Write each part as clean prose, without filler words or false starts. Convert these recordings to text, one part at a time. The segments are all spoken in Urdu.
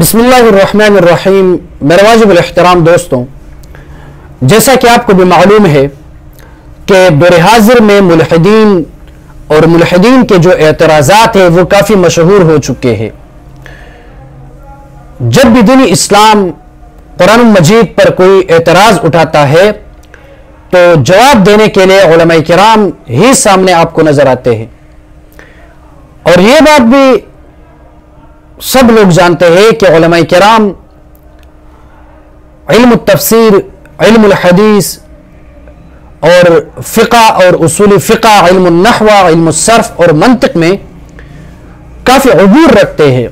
بسم اللہ الرحمن الرحیم۔ میرے واجب الاحترام دوستوں، جیسا کہ آپ کو بھی معلوم ہے کہ دور حاضر میں ملحدین اور ملحدین کے جو اعتراضات ہیں وہ کافی مشہور ہو چکے ہیں۔ جب بھی دین اسلام قرآن مجید پر کوئی اعتراض اٹھاتا ہے تو جواب دینے کے لیے علماء کرام ہی سامنے آپ کو نظر آتے ہیں، اور یہ بات بھی سب لوگ جانتے ہیں کہ علماء کرام علم التفسیر، علم الحدیث اور فقہ اور اصول فقہ، علم النحو، علم الصرف اور منطق میں کافی عبور رکھتے ہیں،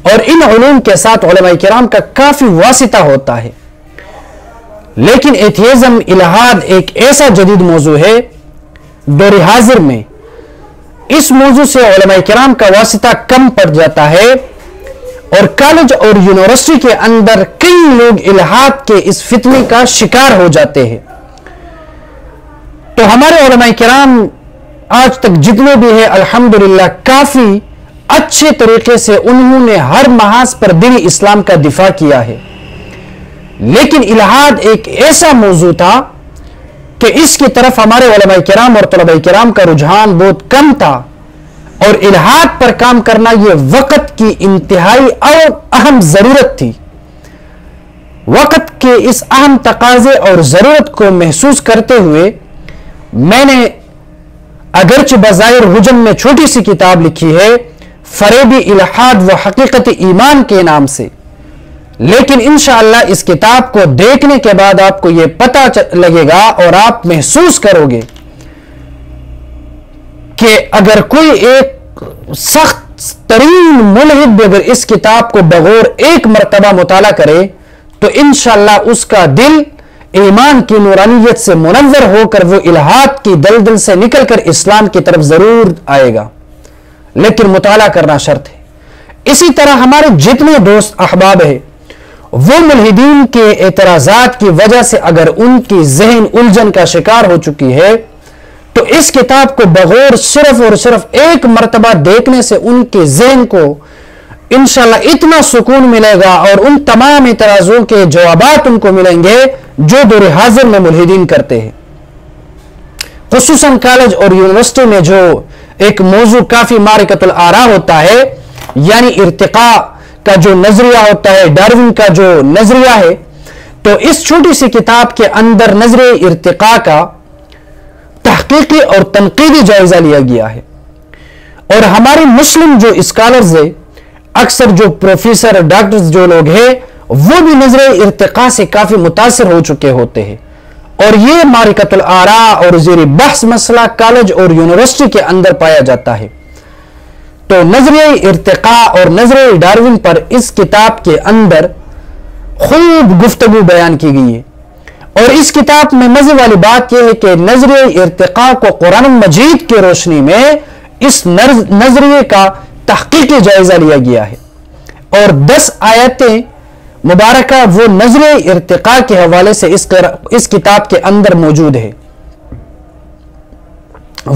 اور ان علوم کے ساتھ علماء کرام کا کافی واسطہ ہوتا ہے۔ لیکن ایتھیزم، الہاد ایک ایسا جدید موضوع ہے دور حاضر میں اس موضوع سے علماء کرام کا واسطہ کم پڑ جاتا ہے، اور کالج اور یونیورسٹی کے اندر کئی لوگ الہاد کے اس فتنے کا شکار ہو جاتے ہیں۔ تو ہمارے علماء کرام آج تک جتنے بھی ہیں الحمدللہ کافی اچھے طریقے سے انہوں نے ہر محاذ پر دین اسلام کا دفاع کیا ہے، لیکن الہاد ایک ایسا موضوع تھا کہ اس کی طرف ہمارے علماء کرام اور طلباء کرام کا رجحان بہت کم تھا، اور الہاد پر کام کرنا یہ وقت کی انتہائی اور اہم ضرورت تھی۔ وقت کے اس اہم تقاضے اور ضرورت کو محسوس کرتے ہوئے میں نے اگرچہ بظاہر حجم میں چھوٹی سی کتاب لکھی ہے، فریبی الہاد و حقیقت ایمان کے نام سے، لیکن انشاءاللہ اس کتاب کو دیکھنے کے بعد آپ کو یہ پتہ لگے گا اور آپ محسوس کرو گے کہ اگر کوئی ایک سخت ترین ملحد بھی اگر اس کتاب کو بغور ایک مرتبہ مطالعہ کرے تو انشاءاللہ اس کا دل ایمان کی نورانیت سے منور ہو کر وہ الہاد کی دلدل سے نکل کر اسلام کی طرف ضرور آئے گا، لیکن مطالعہ کرنا شرط ہے۔ اسی طرح ہمارے جتنے دوست احباب ہیں وہ ملحدین کے اعتراضات کی وجہ سے اگر ان کی ذہن الجھن کا شکار ہو چکی ہے تو اس کتاب کو بغور صرف اور صرف ایک مرتبہ دیکھنے سے ان کے ذہن کو انشاءاللہ اتنا سکون ملے گا، اور ان تمام اعتراضوں کے جوابات ان کو ملیں گے جو دور حاضر میں ملحدین کرتے ہیں۔ خصوصاً کالج اور یونیورسٹی میں جو ایک موضوع کافی معرکۃ الآراء ہوتا ہے، یعنی ارتقاء کا جو نظریہ ہوتا ہے، ڈارون کا جو نظریہ ہے، تو اس چھوٹی سی کتاب کے اندر نظریہ ارتقاء کا تحقیقی اور تنقیدی جائزہ لیا گیا ہے، اور ہماری مسلم جو اسکالرز ہیں، اکثر جو پروفیسر ڈاکٹرز جو لوگ ہیں وہ بھی نظریہ ارتقاء سے کافی متاثر ہو چکے ہوتے ہیں، اور یہ معرکۃ الآراء اور زیر بحث مسئلہ کالج اور یونیورسٹی کے اندر پایا جاتا ہے۔ تو نظریہ ارتقاء اور نظریہ ڈارون پر اس کتاب کے اندر خوب گفتگو بیان کی گئی ہے، اور اس کتاب میں مزے والی بات یہ ہے کہ نظریہ ارتقاء کو قرآن مجید کی روشنی میں اس نظریے کا تحقیقی جائزہ لیا گیا ہے، اور 10 آیتیں مبارکہ وہ نظریہ ارتقاء کے حوالے سے اس کتاب کے اندر موجود ہے۔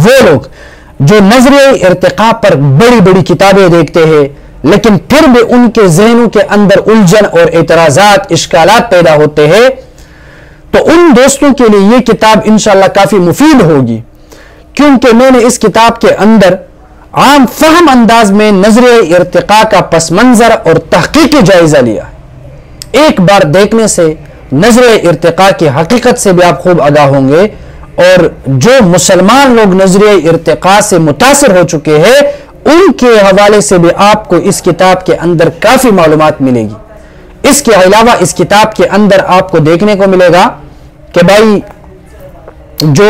وہ لوگ جو نظریہ ارتقاء پر بڑی بڑی کتابیں دیکھتے ہیں لیکن پھر بھی ان کے ذہنوں کے اندر الجھن اور اعتراضات، اشکالات پیدا ہوتے ہیں، تو ان دوستوں کے لیے یہ کتاب انشاءاللہ کافی مفید ہوگی، کیونکہ میں نے اس کتاب کے اندر عام فہم انداز میں نظریہ ارتقاء کا پس منظر اور تحقیقی جائزہ لیا ہے۔ ایک بار دیکھنے سے نظریہ ارتقاء کی حقیقت سے بھی آپ خوب آگاہ ہوں گے، اور جو مسلمان لوگ نظریہ ارتقاء سے متاثر ہو چکے ہیں ان کے حوالے سے بھی آپ کو اس کتاب کے اندر کافی معلومات ملے گی۔ اس کے علاوہ اس کتاب کے اندر آپ کو دیکھنے کو ملے گا کہ بھائی جو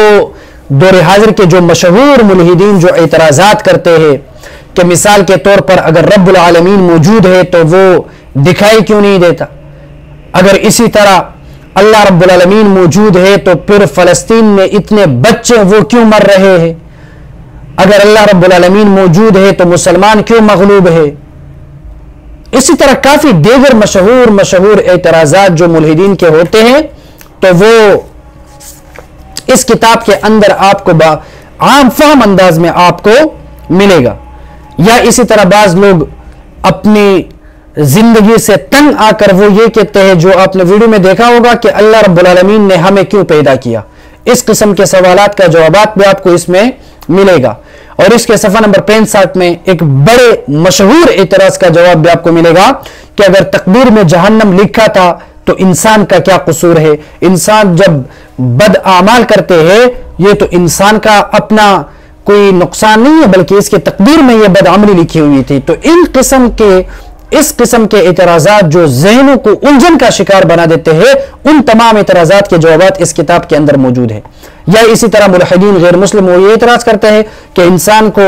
دور حاضر کے جو مشہور ملحدین جو اعتراضات کرتے ہیں کہ مثال کے طور پر اگر رب العالمین موجود ہے تو وہ دکھائی کیوں نہیں دیتا، اگر اسی طرح اللہ رب العالمین موجود ہے تو پھر فلسطین میں اتنے بچے وہ کیوں مر رہے ہیں، اگر اللہ رب العالمین موجود ہے تو مسلمان کیوں مغلوب ہے، اسی طرح کافی دیگر مشہور اعتراضات جو ملحدین کے ہوتے ہیں، تو وہ اس کتاب کے اندر آپ کو عام فہم انداز میں آپ کو ملے گا۔ یا اسی طرح بعض لوگ اپنی زندگی سے تنگ آ کر وہ یہ کہتے ہیں، جو آپ نے ویڈیو میں دیکھا ہوگا کہ اللہ رب العالمین نے ہمیں کیوں پیدا کیا، اس قسم کے سوالات کا جوابات بھی آپ کو اس میں ملے گا۔ اور اس کے صفحہ نمبر 65 میں ایک بڑے مشہور اعتراض کا جواب بھی آپ کو ملے گا کہ اگر تقدیر میں جہنم لکھا تھا تو انسان کا کیا قصور ہے؟ انسان جب بد اعمال کرتے ہیں یہ تو انسان کا اپنا کوئی نقصان نہیں ہے، بلکہ اس کے تقدیر میں یہ بد عملی لکھی ہوئی تھی۔ تو اس قسم کے اعتراضات جو ذہنوں کو الجھن کا شکار بنا دیتے ہیں، ان تمام اعتراضات کے جوابات اس کتاب کے اندر موجود ہیں۔ یا اسی طرح ملحدین غیر مسلم وہ یہ اعتراض کرتے ہیں کہ انسان کو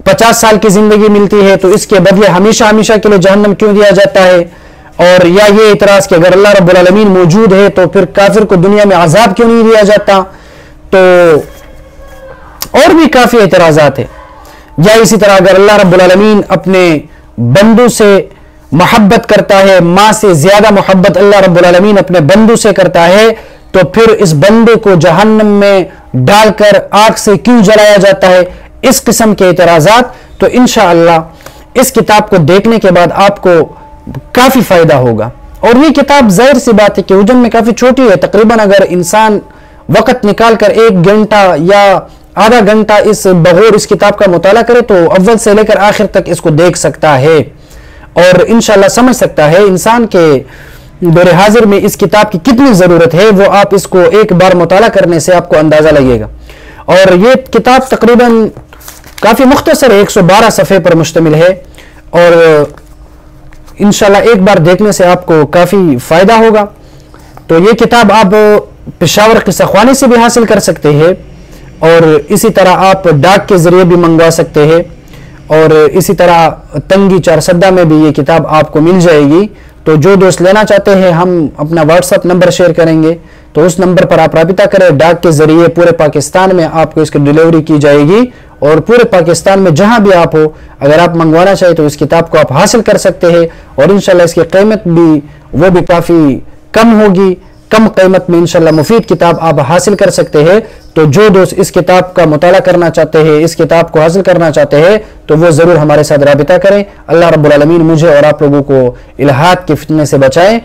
50 سال کی زندگی ملتی ہے تو اس کے بدلے ہمیشہ ہمیشہ کے لیے جہنم کیوں دیا جاتا ہے؟ اور یا یہ اعتراض کہ اگر اللہ رب العالمین موجود ہے تو پھر کافر کو دنیا میں عذاب کیوں نہیں دیا جاتا؟ تو اور بھی کافی اعتراضات ہیں۔ یا اسی طرح اگر اللہ رب العالمین اپنے بندوں سے محبت کرتا ہے، ماں سے زیادہ محبت اللہ رب العالمین اپنے بندوں سے کرتا ہے، تو پھر اس بندے کو جہنم میں ڈال کر آگ سے کیوں جلایا جاتا ہے؟ اس قسم کے اعتراضات تو انشاءاللہ اس کتاب کو دیکھنے کے بعد آپ کو کافی فائدہ ہوگا۔ اور یہ کتاب ظاہر سی بات ہے کہ حجم میں کافی چھوٹی ہے، تقریباً اگر انسان وقت نکال کر 1 گھنٹہ یا آدھا گھنٹہ بغور اس کتاب کا مطالعہ کرے تو اول سے لے کر آخر تک اس کو دیکھ سکتا ہے اور انشاءاللہ سمجھ سکتا ہے انسان کے دور حاضر میں اس کتاب کی کتنی ضرورت ہے۔ وہ آپ اس کو ایک بار مطالعہ کرنے سے آپ کو اندازہ لگے گا۔ اور یہ کتاب تقریباً کافی مختصر ہے، 112 صفحے پر مشتمل ہے، اور انشاءاللہ ایک بار دیکھنے سے آپ کو کافی فائدہ ہوگا۔ تو یہ کتاب آپ پشاور قصہ خوانی سے بھی حاصل کر سکتے ہیں، اور اسی طرح آپ ڈاک کے ذریعے بھی منگوا سکتے ہیں، اور اسی طرح تنگی چارسدہ میں بھی یہ کتاب آپ کو مل جائے گی۔ تو جو دوست لینا چاہتے ہیں ہم اپنا واٹس ایپ نمبر شیئر کریں گے، تو اس نمبر پر آپ رابطہ کریں، ڈاک کے ذریعے پورے پاکستان میں آپ کو اس کی ڈیلیوری کی جائے گی، اور پورے پاکستان میں جہاں بھی آپ ہو اگر آپ منگوانا چاہیں تو اس کتاب کو آپ حاصل کر سکتے ہیں، اور انشاءاللہ اس کی قیمت بھی وہ بھی کافی کم ہوگی، کم قیمت میں انشاءاللہ مفید کتاب آپ حاصل کر سکتے ہیں۔ تو جو دوست اس کتاب کا مطالعہ کرنا چاہتے ہیں، اس کتاب کو حاصل کرنا چاہتے ہیں، تو وہ ضرور ہمارے ساتھ رابطہ کریں۔ اللہ رب العالمین مجھے اور آپ لوگوں کو الہات کے فتنے سے بچائیں۔